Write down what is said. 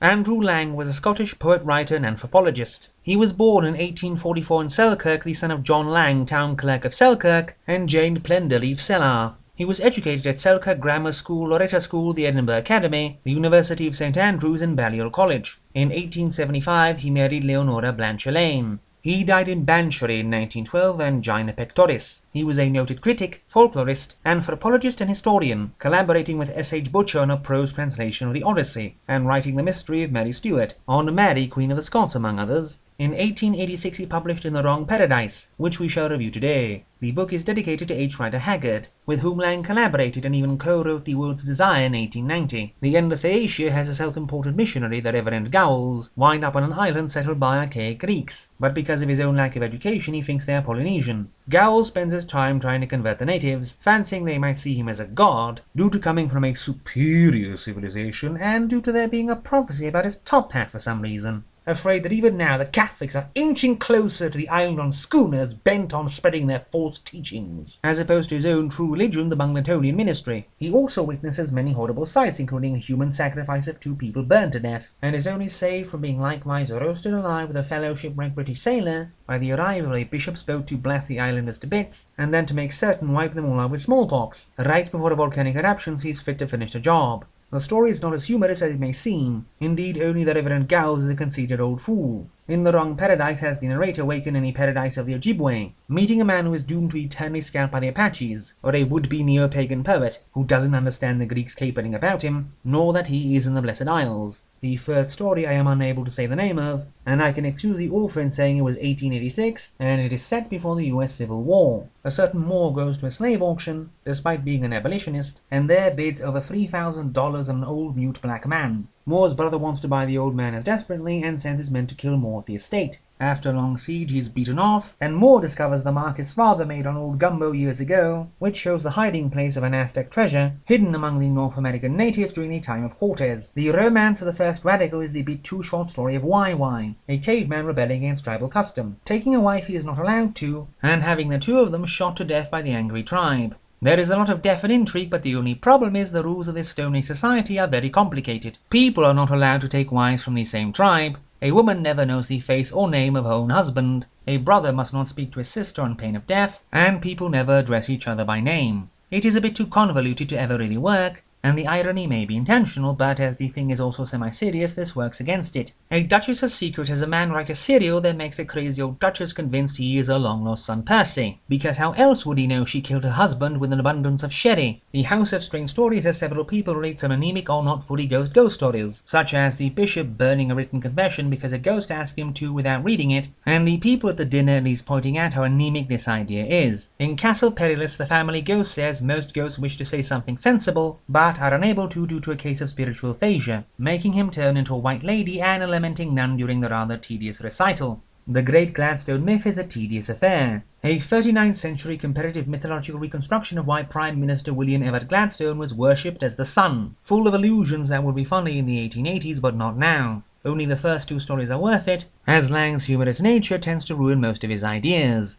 Andrew Lang was a Scottish poet, writer and anthropologist. He was born in 1844 in Selkirk, the son of John Lang, town clerk of Selkirk, and Jane Plenderleaf Sellar. He was educated at Selkirk Grammar School, Loretta School, the Edinburgh Academy, the University of St Andrews and Balliol College. In 1875 he married Leonora Blanchelane. He died in Banchory in 1912, angina pectoris. He was a noted critic, folklorist, anthropologist and historian, collaborating with S. H. Butcher on a prose translation of the Odyssey, and writing The Mystery of Mary Stuart, on Mary, Queen of the Scots, among others. In 1886 he published In the Wrong Paradise, which we shall review today. The book is dedicated to H. Rider Haggard, with whom Lang collaborated and even co-wrote The World's Desire in 1890. The end of Phaeacia has a self-imported missionary, the Reverend Gowles, wind up on an island settled by archaic Greeks, but because of his own lack of education he thinks they are Polynesian. Gowles spends his time trying to convert the natives, fancying they might see him as a god, due to coming from a superior civilization, and due to there being a prophecy about his top hat for some reason. Afraid that even now the Catholics are inching closer to the island on schooners bent on spreading their false teachings, as opposed to his own true religion, the Bungletonian ministry. He also witnesses many horrible sights, including a human sacrifice of 2 people burned to death, and is only saved from being likewise roasted alive with a fellow shipwrecked British sailor by the arrival of a bishop's boat to blast the islanders to bits, and then to make certain wipe them all out with smallpox. Right before a volcanic eruption he's fit to finish the job. The story is not as humorous as it may seem. Indeed, only the Reverend Gowles is a conceited old fool. In The Wrong Paradise has the narrator awaken in a paradise of the Ojibwe, meeting a man who is doomed to be eternally scalped by the Apaches, or a would-be neo-pagan poet who doesn't understand the Greeks capering about him, nor that he is in the Blessed Isles. The third story I am unable to say the name of, and I can excuse the author in saying it was 1886, and it is set before the US Civil War. A certain Moor goes to a slave auction, despite being an abolitionist, and there bids over $3,000 on an old mute black man. Moor's brother wants to buy the old man as desperately, and sends his men to kill Moor at the estate. After a long siege he is beaten off, and Moor discovers the mark his father made on old Gumbo years ago, which shows the hiding place of an Aztec treasure, hidden among the North American natives during the time of Cortez. The romance of the first radical is the bit too short story of YY, a caveman rebelling against tribal custom, taking a wife he is not allowed to, and having the 2 of them shot to death by the angry tribe. There is a lot of death and intrigue, but the only problem is the rules of this Stone Age society are very complicated. People are not allowed to take wives from the same tribe. A woman never knows the face or name of her own husband. A brother must not speak to his sister on pain of death, and people never address each other by name. It is a bit too convoluted to ever really work, and the irony may be intentional, but as the thing is also semi-serious, this works against it. A duchess's secret has a man write a serial that makes a crazy old duchess convinced he is her long-lost son Percy, because how else would he know she killed her husband with an abundance of sherry? The House of Strange Stories has several people relate some anemic or not fully ghost stories, such as the bishop burning a written confession because a ghost asked him to without reading it, and the people at the dinner at least pointing out how anemic this idea is. In Castle Perilous, the family ghost says most ghosts wish to say something sensible, but are unable to due to a case of spiritual aphasia, making him turn into a white lady and a lamenting nun during the rather tedious recital. The Great Gladstone myth is a tedious affair. A 39th century comparative mythological reconstruction of why Prime Minister William Everett Gladstone was worshipped as the sun, full of illusions that would be funny in the 1880s but not now. Only the first 2 stories are worth it, as Lang's humorous nature tends to ruin most of his ideas.